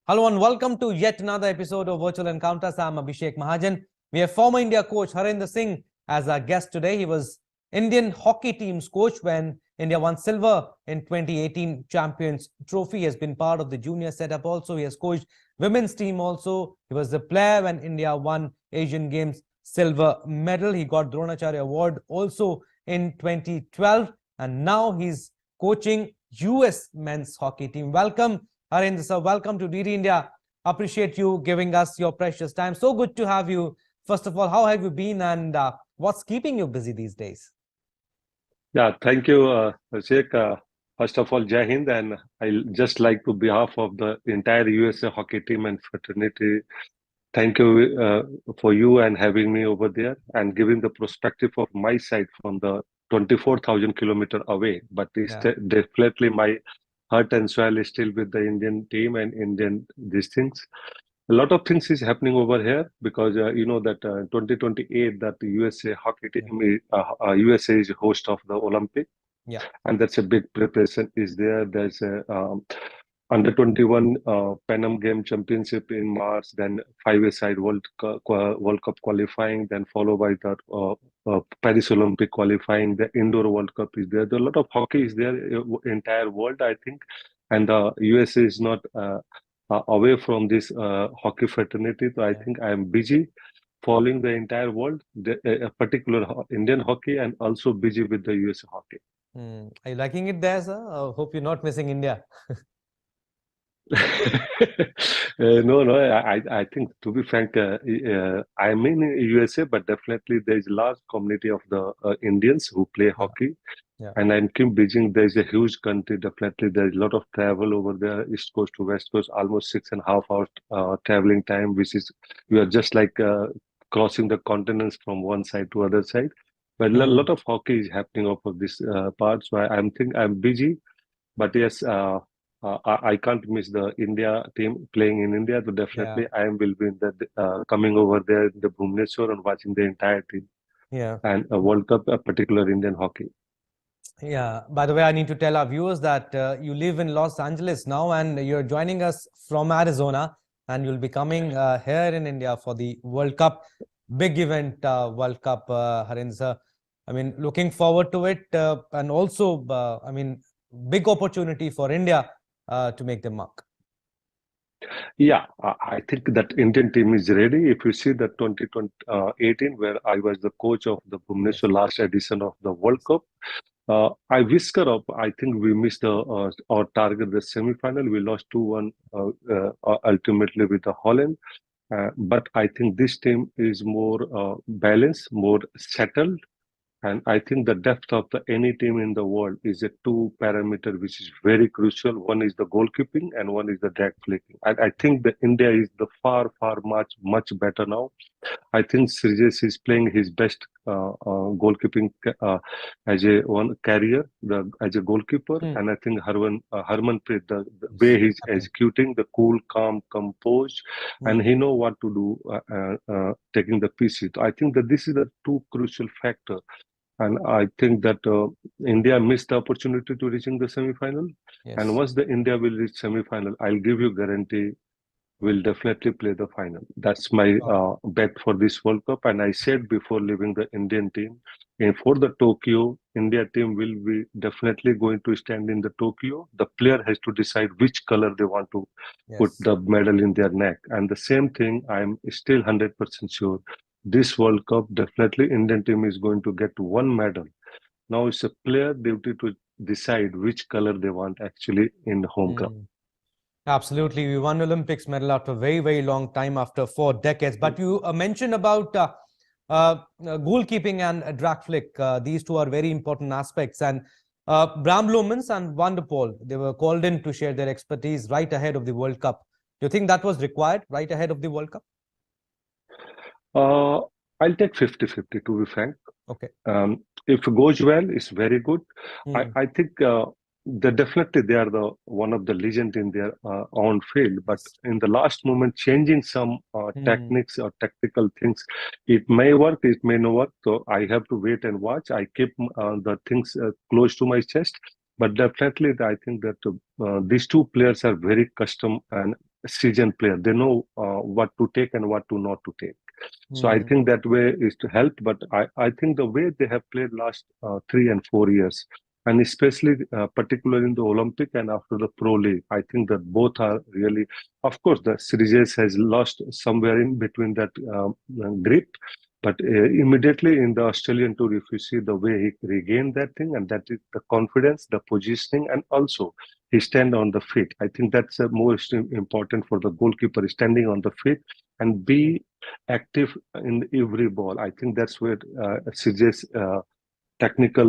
Hello and welcome to yet another episode of Virtual Encounters. I'm Abhishek Mahajan. We have former India coach Harendra Singh as our guest today. He was Indian hockey team's coach when India won silver in 2018 Champions Trophy. He has been part of the junior setup also. He has coached women's team also. He was the player when India won Asian Games silver medal. He got Dronacharya Award also in 2012 and now he's coaching US men's hockey team. Welcome Harendra sir, welcome to DD India. Appreciate you giving us your precious time. So good to have you. First of all, how have you been and what's keeping you busy these days? Yeah, thank you, Sheikh. First of all, Jai Hind, and I just like to behalf of the entire USA hockey team and fraternity, thank you for you and having me over there and giving the perspective of my side from the 24,000 kilometer away. But it's Yeah. definitely my heart and soul is still with the Indian team and Indian these things. A lot of things is happening over here because you know that 2028 that the USA hockey Yeah. team USA is host of the Olympic, Yeah. and that's a big preparation is there. There's a under 21 Pan Am Game Championship in March, then five-a-side World Cup qualifying, then followed by the Paris Olympic qualifying. The Indoor World Cup is there. There are a lot of hockey is there, entire world, I think, and the USA is not away from this hockey fraternity. So I Yeah. think I am busy following the entire world, a particular Indian hockey, and also busy with the USA hockey. Are you liking it there, sir? Hope you're not missing India. No, I think to be frank, I'm in USA, but definitely there's a large community of the Indians who play Yeah. hockey, Yeah. and I'm keep Beijing. There's a huge country. Definitely, there's a lot of travel over there, East Coast to West Coast, almost 6.5 hours traveling time, which is you are just like crossing the continents from one side to other side. But a Hmm. lot of hockey is happening off of this part, so I'm busy. But yes, I can't miss the India team playing in India. So Yeah. definitely, I will be in the coming over there in the Bhubaneswar and watching the entire team Yeah. and a World Cup, a particular Indian hockey. Yeah. By the way, I need to tell our viewers that you live in Los Angeles now and you're joining us from Arizona and you'll be coming here in India for the World Cup, big event, World Cup, Harendra sir. I mean, looking forward to it and also, I mean, big opportunity for India to make the mark. Yeah, I think that Indian team is ready. If you see the 2018, where I was the coach of the Yes. Bhubaneswar last edition of the World Cup, I whisker up. I think we missed our target, the semi-final. We lost 2-1 ultimately with the Holland. But I think this team is more balanced, more settled, and I think the depth of the any team in the world is a two parameter which is very crucial. One is the goalkeeping and one is the drag flicking. I think the India is the far much better now. I think Sirjes is playing his best goalkeeping as a one carrier, as a goalkeeper, Hmm. and I think Harmanpreet, the Yes. way he's Captain. executing, the cool, calm, composed, and Hmm. he know what to do, taking the PC. So I think that this is the two crucial factor, and I think that India missed the opportunity to reaching the semi-final. And Yes. once the India will reach semi-final, I'll give you guarantee will definitely play the final. That's my Wow. bet for this World Cup. And I said before leaving the Indian team, and for the Tokyo, India team will be definitely going to stand in the Tokyo. The player has to decide which color they want to put Yes. the medal in their neck. And the same thing, I'm still 100% sure. This World Cup, definitely Indian team is going to get one medal. Now it's a player duty to decide which color they want actually in the home ground. Hmm. Absolutely. We won Olympics medal after a very, very long time, after 4 decades. But you mentioned about goalkeeping and drag flick. These two are very important aspects. And Bram Lomans and Van der Poel, they were called in to share their expertise right ahead of the World Cup. Do you think that was required right ahead of the World Cup? Uh, I'll take 50-50 to be frank. Okay. If it goes well, it's very good. I, Hmm. I think definitely they are the one of the legend in their own field. But Yes. in the last moment, changing some Hmm. techniques or tactical things, it may work, it may not work. So I have to wait and watch. I keep the things close to my chest. But definitely, I think that these two players are very custom and seasoned player. They know what to take and what to not to take. So I Hmm. think that way is to help. But I think the way they have played last 3 and 4 years, and especially particularly in the Olympic and after the Pro League, I think that both are really. Of course, the series has lost somewhere in between that grip. But immediately in the Australian tour, if you see the way he regained that thing, and that is the confidence, the positioning, and also he stand on the feet. I think that's most important for the goalkeeper, standing on the feet and be active in every ball. I think that's where suggests technical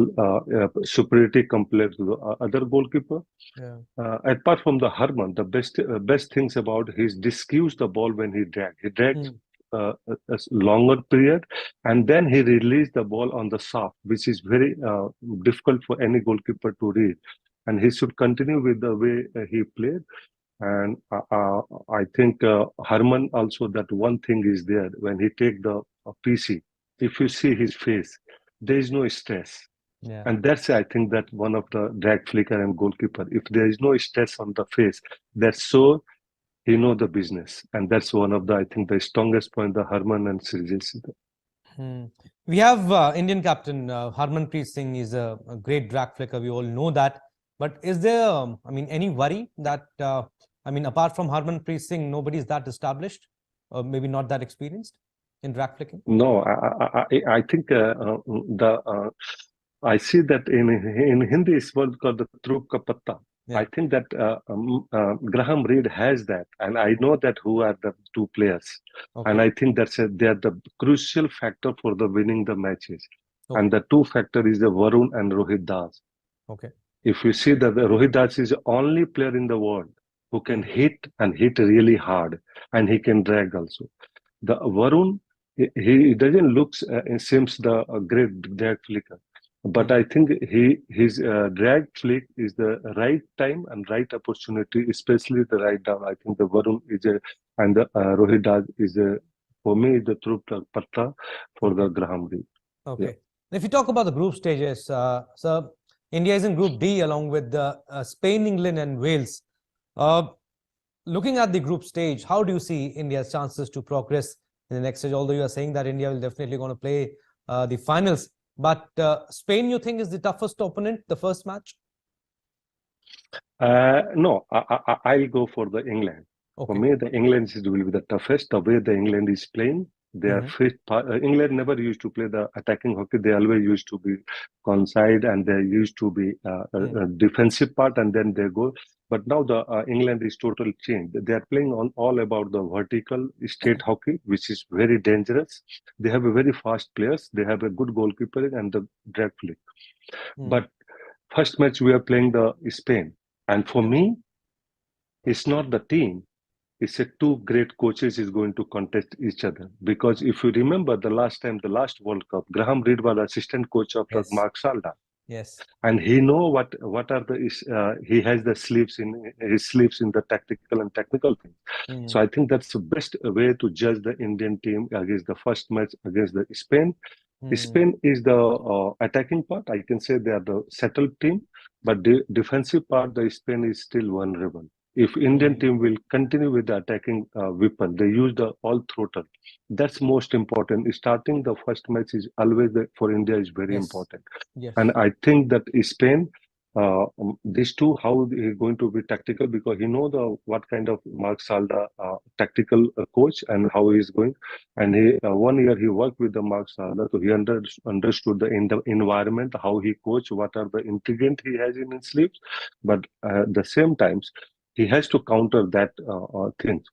superiority compared to the other goalkeeper. Yeah. Apart from the Harman, the best things about his discuss the ball when he dragged. He dragged Hmm. a longer period, and then he released the ball on the soft, which is very difficult for any goalkeeper to read. And he should continue with the way he played. And I think Harman also, that one thing is there when he take the PC. If you see his face, there is no stress. Yeah. And that's, I think, that one of the drag flicker and goalkeeper. If there is no stress on the face, that's so he know the business. And that's one of the, I think, the strongest point the Harman and Sirjit. Hmm. We have Indian captain Harmanpreet Singh is a great drag flicker. We all know that. But is there, I mean, any worry that, I mean, apart from Harmanpreet Singh, nobody's that established, or maybe not that experienced in drag flicking? No, I think the I see that in Hindi it's word called the Trup Ka Patta. I Yeah. think that Graham Reed has that, and I know that who are the two players, and Okay. I think they are the crucial factor for the winning the matches, and Okay. the two factor is the Varun and Rohit Das. Okay. If you see that the Rohit Das is the only player in the world who can Hmm. hit and hit really hard, and he can drag also. The Varun, he doesn't look seems the great drag flicker, but Hmm. I think his drag flick is the right time and right opportunity, especially the right down. I think the Varun is a and the Rohit Das is a for me the true patta for the Okay. Graham Reed. Yeah. Okay. If you talk about the group stages, so India is in Group D along with Spain, England, and Wales. Uh, Looking at the group stage, how do you see India's chances to progress in the next stage? Although you are saying that India will definitely going to play the finals, but Spain, you think is the toughest opponent, the first match? No, I'll go for the England. For Okay. me, the England will be the toughest. The way the England is playing, they are Mm-hmm. fit. England never used to play the attacking hockey. They always used to be conside and they used to be Mm. a defensive part, and then they go. But now the England is totally changed. They are playing on all about the vertical straight hockey, which is very dangerous. They have a very fast players. They have a good goalkeeper and the drag flick. Mm. But first match we are playing the Spain. And for Yeah. me, it's not the team. It's a two great coaches is going to contest each other. Because if you remember the last time, the last World Cup, Graham Reed was assistant coach of the Yes. Mark Salda. Yes. And he know what are the he has the sleeves in his sleeves in the tactical and technical things. Mm. So I think that's the best way to judge the Indian team against the first match against the Spain. Mm. Spain is the attacking part. I can say they are the settled team, but the defensive part, the Spain is still vulnerable. If Indian Mm. team will continue with the attacking weapon, they use the all throttle. That's most important. Starting the first match is always for India is very Yes. important, and Yes. I think that Spain. These two, how he going to be tactical because he know the what kind of Mark Salda tactical coach and how he is going. And he 1 year he worked with the Mark Salda, so he understood the environment, how he coach, what are the ingredient he has in his sleeves. But at the same times, he has to counter that thing.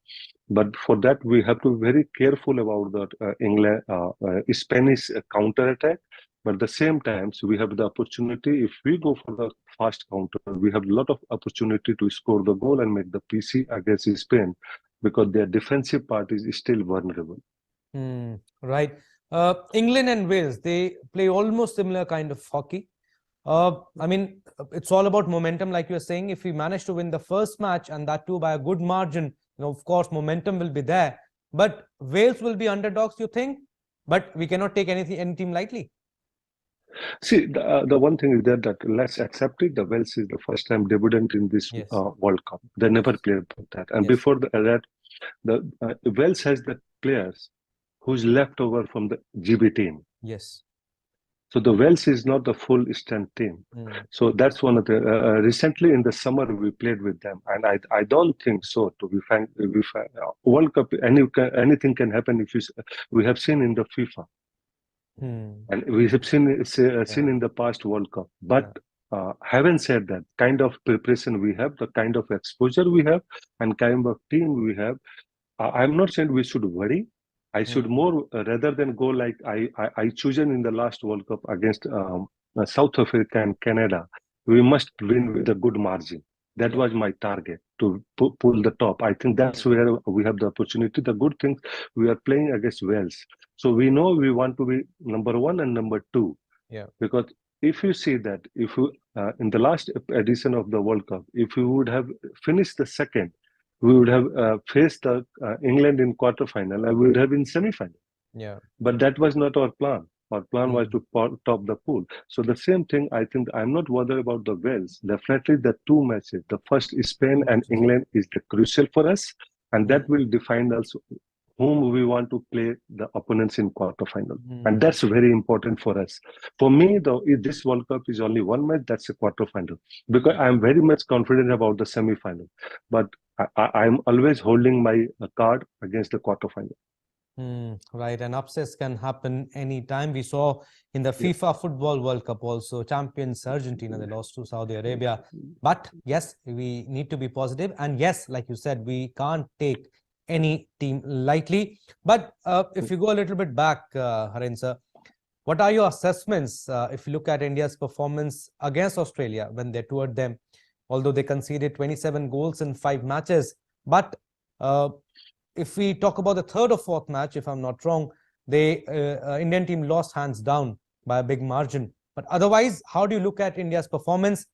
But for that, we have to be very careful about the Spanish counter attack. But at the same times, we have the opportunity. If we go for the fast counter, we have a lot of opportunity to score the goal and make the PC against Spain because their defensive part is still vulnerable. Mm. Right. England and Wales, they play almost similar kind of hockey. I mean, it's all about momentum, like you're saying. If we manage to win the first match and that too by a good margin, of course, momentum will be there. But Wales will be underdogs, you think? But we cannot take any team lightly. See, the one thing is that let's accept it. The Wales is the first time debutant in this Yes, World Cup. They never yes, played that. And yes, before that, the Wales has the players who's left over from the GB team. yes. So the Wales is not the full strength team. Mm, So that's one of the recently in the summer we played with them, and I don't think so. To be frank, World Cup anything can happen. We have seen in the FIFA, mm, and we have seen yeah, in the past World Cup. But yeah. having said that, kind of preparation we have, the kind of exposure we have, and kind of team we have, I'm not saying we should worry. I should Mm, more rather than go like I chosen in the last World Cup against South Africa and Canada. We must win with a good margin. That yeah. was my target to pull the top. I think that's Mm, where we have the opportunity. The good thing, we are playing against Wales, so we know we want to be number one and number two. yeah. Because if you see that, if you in the last edition of the World Cup, if we would have finished the second, we would Mm, have faced the England in quarterfinal and we would have been semi-final. yeah. But that was not our plan. Our plan was Mm, to top the pool. So the same thing, I think I'm not worried about the Wales. Definitely the two matches, the first Spain two and matches. England is the crucial for us. And that Mm, will define us whom we want to play the opponents in quarterfinal. And mm, that's very important for us. For me, though, if this World Cup is only one match, that's a quarterfinal. Because yeah. I'm very much confident about the semi-final. But I'm always holding my card against the quarterfinal. Right, and upsets can happen anytime. We saw in the Yeah. FIFA Football World Cup also, champions Argentina, they lost to Saudi Arabia. But yes, we need to be positive. And yes, like you said, we can't take any team lightly. But if you go a little bit back, Haren sir, what are your assessments if you look at India's performance against Australia when they toured them? Although they conceded 27 goals in 5 matches, but uh, if we talk about the third or fourth match, if I'm not wrong, the Indian team lost hands down by a big margin. But otherwise, how do you look at India's performance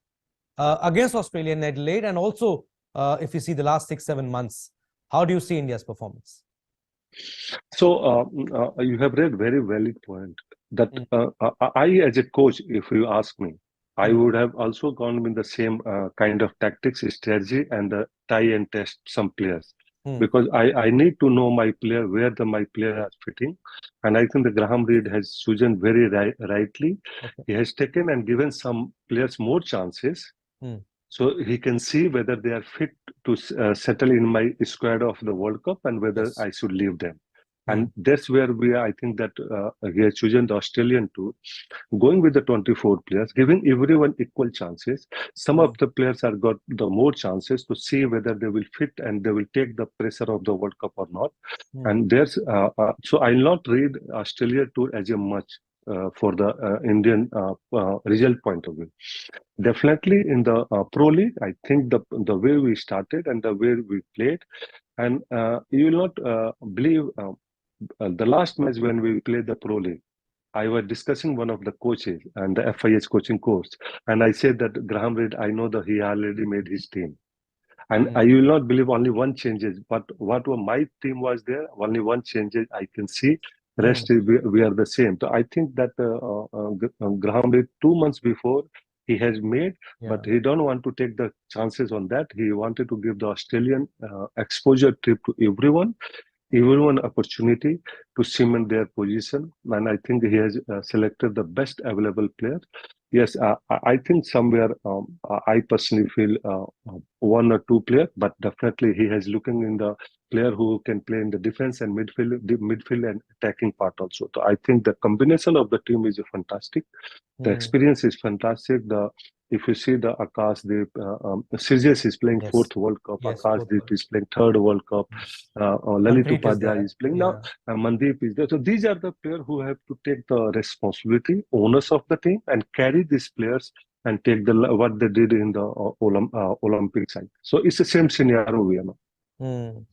against Australia in Adelaide? And also, if you see the last 6, 7 months, how do you see India's performance? So you have raised very valid point that Mm, as a coach, if you ask me, I mm, would have also gone with the same kind of tactics, strategy, and try and test some players mm, because I need to know my player where my player are fitting, and I think the Graham Reid has chosen very rightly. okay. He has taken and given some players more chances Mm, so he can see whether they are fit to settle in my squad of the World Cup and whether yes. I should leave them. Mm, And that's where I think that he has chosen the Australian tour, going with the 24 players, giving everyone equal chances. Some of mm, the players are got the more chances to see whether they will fit and they will take the pressure of the World Cup or not. mm, And so I'll not read Australia tour as a much for the Indian result point of view. Definitely in the Pro League, I think the way we started and the way we played, and you will not believe the last match when we played the Pro League. I was discussing one of the coaches and the FIH coaching coach, and I said that Graham Reid, I know that he already made his team. And mm, I will not believe only one changes, but what were my team was there, only one changes I can see. mm, Rest is we are the same. So I think that Graham Reid 2 months before he has made, but yeah. he don't want to take the chances on that. He wanted to give the Australian exposure trip to everyone opportunity to cement their position. And I think he has selected the best available player. Yes, I think somewhere I personally feel one or two players, but definitely he has looking in the player who can play in the defense and midfield and attacking part also. So I think the combination of the team is fantastic. The Mm, experience is fantastic. The If you see the Akashdeep, Sirjes is playing yes. fourth World Cup. Yes. Fourth Akashdeep one. is playing third World Cup. Mm. Lalit Manpreet is Upadhyay there. is playing now. Yeah. Mandeep is there. So these are the players who have to take the responsibility, owners of the team, and carry these players and take the what they did in the Olympic side. So it's the same scenario we are now. Mm.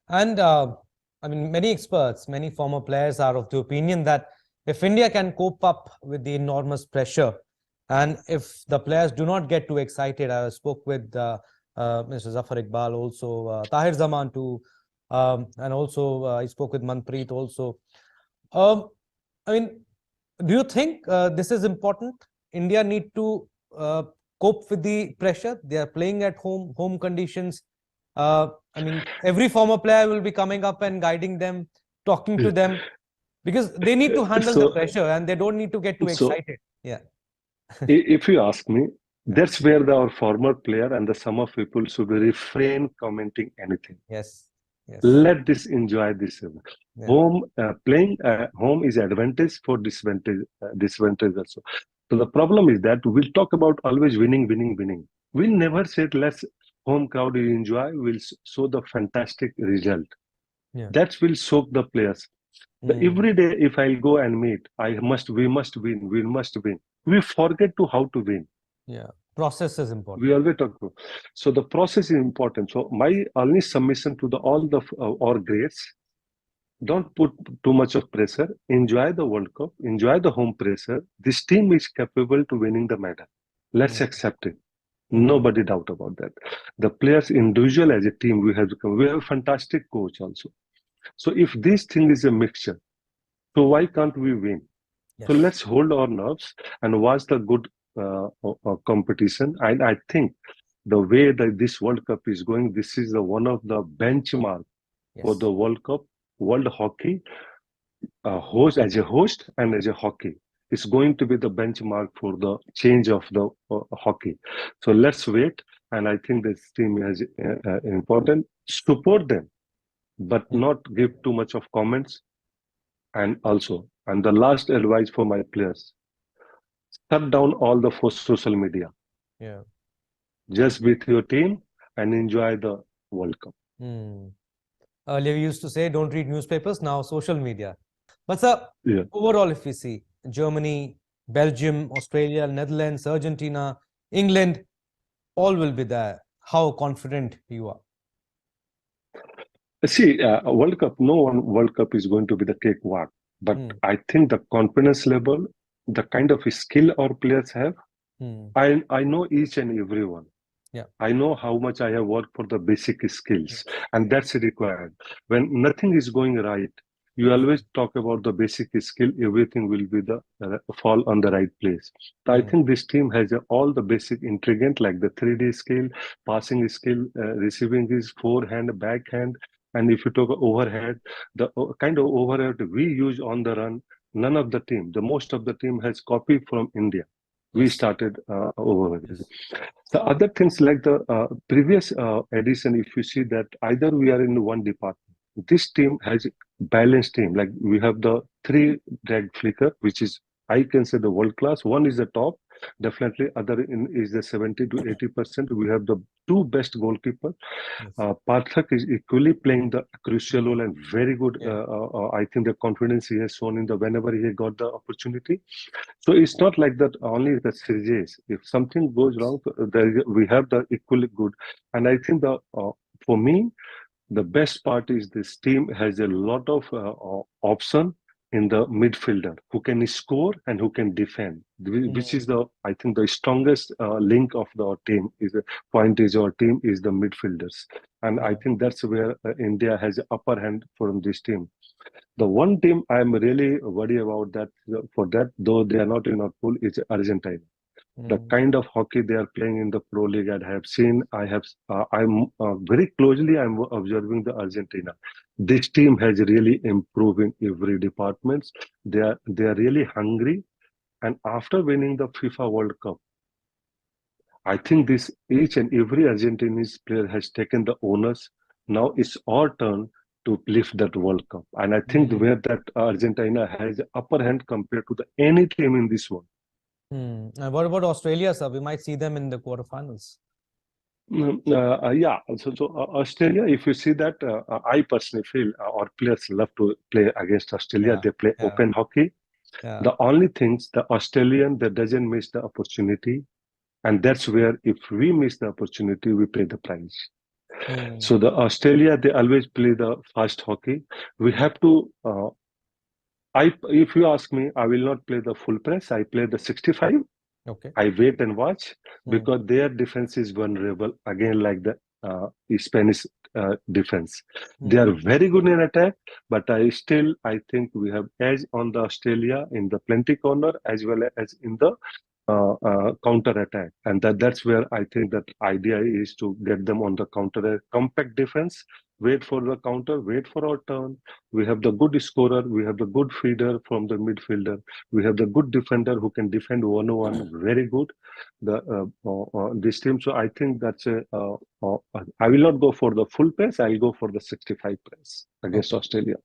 And I mean, many experts, many former players are of the opinion that if India can cope up with the enormous pressure, and if the players do not get too excited, I spoke with Mr. Zafar Iqbal, also Tahir Zaman too, and also I spoke with Manpreet also. Um, I mean, Do you think this is important? India need to cope with the pressure. They are playing at home conditions. I mean, every former player will be coming up and guiding them, talking to them, because they need to handle the So, pressure and they don't need to get too so excited. Yeah. if you ask me, Yeah. that's where our former player and the some of people should refrain commenting anything. Yes. Yes. Let this enjoy this. Yeah. Home playing home is advantage for disadvantage also. So the problem is that we'll talk about always winning, winning, winning. We never said let's home crowd will enjoy. We'll show the fantastic result. Yeah. That will soak the players. Mm. Every day, if I'll go and meet, we must win, we must win. We forget to how to win. Yeah. Process is We important. always talk about. So the process is important. So my only submission to the all the our greats, don't put too much of pressure. Enjoy the World Cup. Enjoy the home pressure. This team is capable to winning the medal. Let's Mm. accept it. Mm. Nobody doubt about that. The players individual as a team, we have become. We have a fantastic coach also. So if this thing is a mixture, so why can't we win? So Yes. let's hold our nerves and watch the good competition. And I think the way that this World Cup is going, this is one of the benchmark for Yes. the World Cup, World Hockey, host as a host and as a hockey. It's going to be the benchmark for the change of the hockey. So let's wait. And I think this team is important. Support them, but Yeah. not give too much of comments. And the last advice for my players: shut down all the for social media. Yeah. Just with your team and enjoy the World Cup. Mm. Earlier, we used to say, don't read newspapers, now social media. But, sir, Yeah. overall, if we see Germany, Belgium, Australia, Netherlands, Argentina, England, all will be there. How confident you are? See, World Cup, no one World Cup is going to be the cakewalk. But Hmm. I think the confidence level, the kind of skill our players have, Hmm. I know each and every one. Yeah. I know how much I have worked for the basic skills, Yes. and that's required. When nothing is going right, you Hmm. always talk about the basic skill, everything will be the fall on the right place. So I Hmm. think this team has all the basic ingredient like the 3D skill, passing skill, receiving is forehand, backhand, and if you talk overhead, the kind of overhead we use on the run, none of the team, the most of the team has copied from India. We Yes. started overhead. Yes. The other things like the previous edition, if you see that either we are in one department, this team has balanced team. Like we have the three drag flicker, which is I can say the world class. One is the top, definitely. Other is the 70 to 80%. We have the two best goalkeeper. Yes. Parthak is equally playing the crucial Hmm. role and very good. Yeah. I think the confidence he has shown in the whenever he got the opportunity. So it's not like that only the series. If something goes wrong, we have the equally good. And I think for me, the best part is this team has a lot of option in the midfielder who can score and who can defend, which is Hmm. the I think the strongest link of the team is the point is our team is the midfielders, and I Yeah. think that's where India has an upper hand from this team. The one team I'm really worried about that for that, though they are not in our pool, is Argentina. The Hmm. kind of hockey they are playing in the pro league, I have seen. I'm very closely. I'm observing the Argentina. This team has really improved in every department. They are really hungry. And after winning the FIFA World Cup, I think this each and every Argentinian player has taken the onus. Now it's our turn to lift that World Cup. And I think Hmm. where that Argentina has upper hand compared to the any team in this world. Hmm. And what about Australia, sir? We might see them in the quarterfinals. Yeah. So Australia, if you see that, I personally feel our players love to play against Australia. Yeah. They play Yeah. open hockey. Yeah. The only things the Australian that doesn't miss the opportunity, and that's where if we miss the opportunity, we pay the price. Hmm. So the Australia, they always play the fast hockey. We have to. If you ask me, I will not play the full press. I play the 65. Okay. I wait and watch Hmm. because their defense is vulnerable again, like the Spanish defense. They are very good in attack, but I think we have edge on the Australia in the plenty corner as well as in the counter attack, and that's where I think that idea is to get them on the counter, compact defense, wait for the counter, wait for our turn. We have the good scorer, we have the good feeder from the midfielder, we have the good defender who can defend 1-on-1 very good. This team, so I think that's I will not go for the full pace. I'll go for the 65 pace against Australia.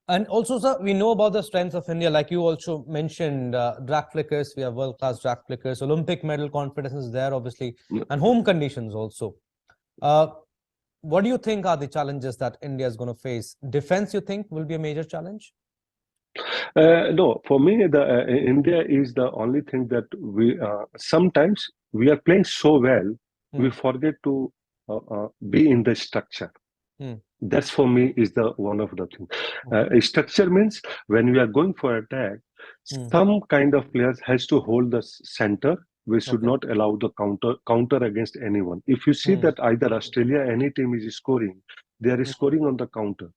And also, sir, we know about the strengths of India. Like you also mentioned, drag flickers. We have world-class drag flickers. Olympic medal confidence is there, obviously, and home conditions also. What do you think are the challenges that India is going to face? Defense, you think, will be a major challenge? No, for me, the India is the only thing that we sometimes we are playing so well, we forget to be in the structure. That's for me is the one of the things. Structure means when we are going for attack, some kind of players has to hold the center. We should not allow the counter against anyone. If you see that either Australia, any team is scoring, they are scoring on the counter.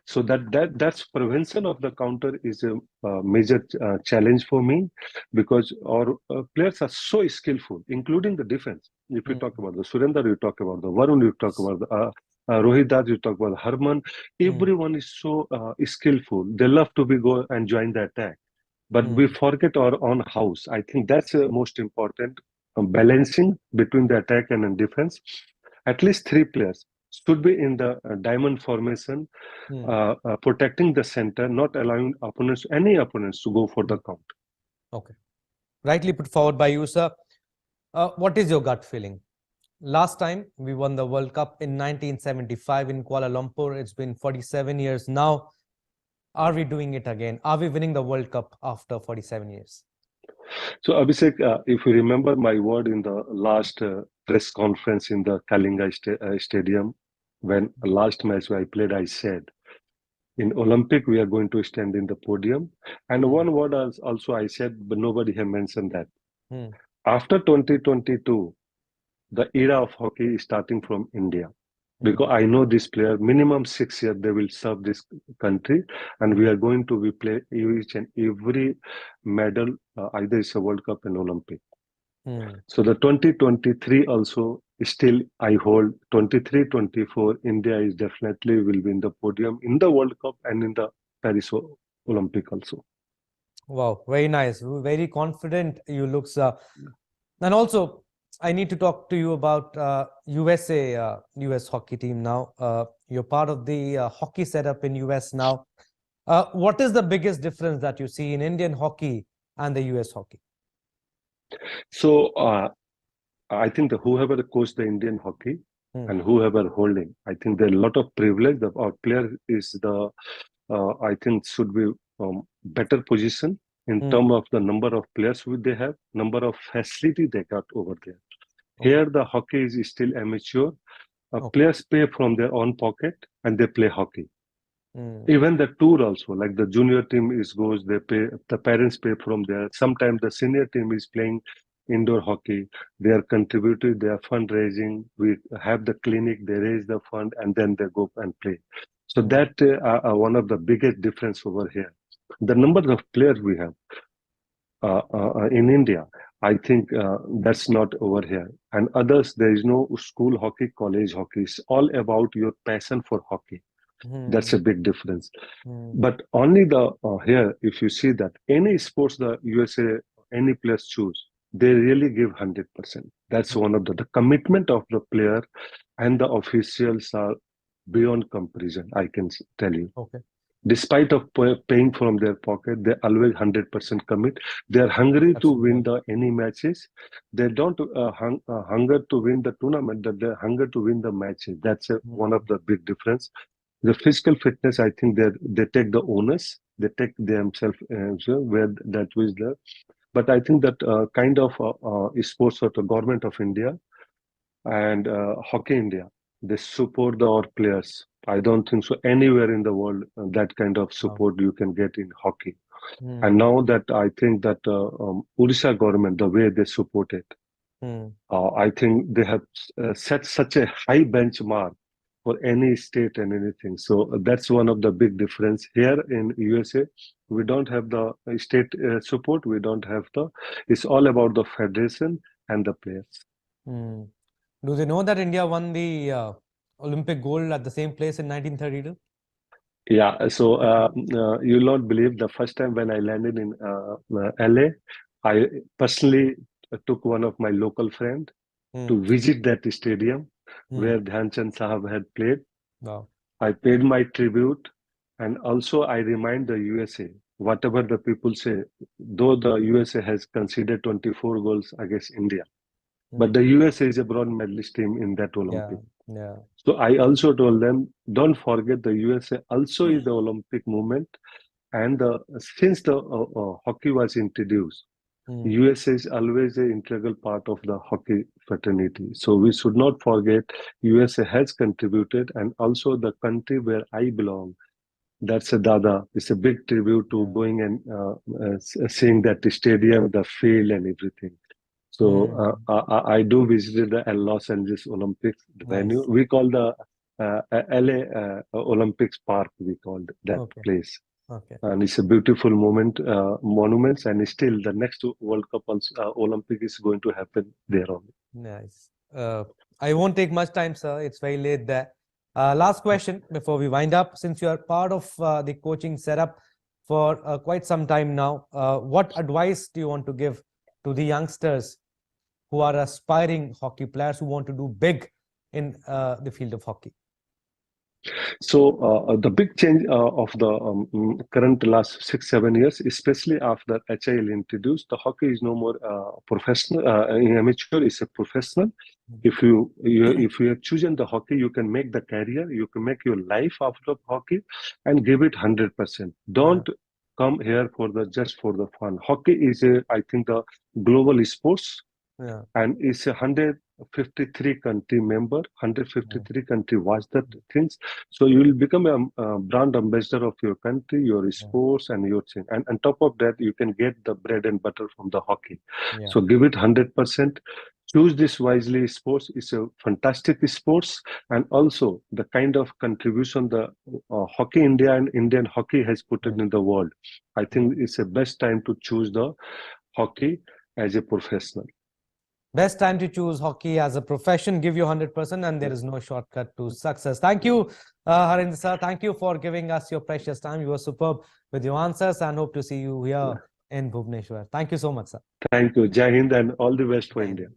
So that's prevention of the counter is a major challenge for me, because our players are so skillful, including the defense. If you talk about the Surendra, you talk about the Varun, you talk about the Rohidas, you talk about Harman. Everyone is so skillful. They love to go and join the attack, but we forget our own house. I think that's most important. Balancing between the attack and defense. At least 3 players should be in the diamond formation, protecting the center, not allowing any opponents to go for the count. Okay. Rightly put forward by you, sir. What is your gut feeling? Last time we won the World Cup in 1975 in Kuala Lumpur. It's been 47 years now. Are we doing it again? Are we winning the World Cup after 47 years? So, Abhishek, if you remember my word in the last press conference in the Kalinga Stadium, when the last match I played, I said, in Olympic, we are going to stand in the podium. And one word also I said, but nobody has mentioned that. After 2022, the era of hockey is starting from India. Because I know this player, minimum 6 years, they will serve this country, and we are going to play each and every medal, either it's a World Cup and Olympic. So the 2023 also still I hold 23-24. India is definitely will win the podium in the World Cup and in the Paris Olympic also. Wow, very nice. Very confident you look, sir. And also, I need to talk to you about US hockey team now. You're part of the hockey setup in US now. What is the biggest difference that you see in Indian hockey and the US hockey? So I think whoever coached the Indian hockey and whoever holding, I think there are a lot of privilege. Our player is I think should be better position in terms of the number of players they have, number of facility they got over there. Here the hockey is still amateur. Players pay from their own pocket and they play hockey. Even the tour also, like the junior team goes, they pay, the parents pay from there. Sometimes the senior team is playing indoor hockey. They are contributing, they are fundraising. We have the clinic, they raise the fund, and then they go and play. So that one of the biggest difference over here. The number of players we have in India, I think that's not over here. And others, there is no school hockey, college hockey. It's all about your passion for hockey. That's a big difference. But only here, if you see that any sports the USA, any players choose, they really give 100%. That's one of the commitment of the player and the officials are beyond comparison, I can tell you. Okay. Despite of paying from their pocket, they always 100% commit. They are hungry to win any matches. They don't hunger to win the tournament, but they hunger to win the matches. That's one of the big difference. The physical fitness, I think they take the onus. They take themselves where that was there. But I think that kind of sports of the government of India and Hockey India, they support our players. I don't think so anywhere in the world that kind of support you can get in hockey. And now that I think that Odisha government, the way they support it, I think they have set such a high benchmark for any state and anything. So that's one of the big difference here in USA. We don't have the state support. We don't have the. It's all about the federation and the players. Hmm. Do they know that India won the Olympic gold at the same place in 1932? Yeah, so you'll not believe the first time when I landed in LA, I personally took one of my local friend Hmm. to visit that stadium Hmm. where Dhyan Chand Sahab had played. Wow. I paid my tribute, and also I remind the USA, whatever the people say, though the USA has conceded 24 goals against India, Hmm. but the USA is a bronze medalist team in that Yeah. Olympic. Yeah. So I also told them, don't forget the USA also is the Olympic movement, and since the hockey was introduced, Hmm. USA is always an integral part of the hockey fraternity. So we should not forget USA has contributed, and also the country where I belong. That's a Dada. It's a big tribute to Yeah. going and seeing that stadium, the field, and everything. So Hmm. I do visit the Los Angeles Olympics venue. Nice. We call the LA Olympics Park. We called that Okay. place, Okay. and it's a beautiful monuments, and still the next World Cup also, Olympic is going to happen there only. Nice. I won't take much time, sir. It's very late there. Last question before we wind up. Since you are part of the coaching setup for quite some time now, what advice do you want to give to the youngsters who are aspiring hockey players who want to do big in the field of hockey? So the big change of the current last 6 7 years, especially after HIL introduced, the hockey is no more professional. Amateur is a professional. If you have chosen the hockey, you can make the career, you can make your life out of hockey, and give it 100%. Yeah. Don't come here for the just for the fun. Hockey is I think the global sports, Yeah. and it's 153 country member, Yeah. 153 country watch that things. So you will become a brand ambassador of your country, your Yeah. sports, and your thing. And on top of that, you can get the bread and butter from the hockey. Yeah. So give it 100%. Choose this wisely. Sports is a fantastic sports, and also the kind of contribution the hockey India and Indian hockey has put Yeah. in the world. I think it's the best time to choose the hockey as a professional. Best time to choose hockey as a profession. Give you 100%, and there is no shortcut to success. Thank you, Harendra sir. Thank you for giving us your precious time. You were superb with your answers, and hope to see you here in Bhubaneswar. Thank you so much, sir. Thank you. Jai Hind and all the best for Jai Hind. India.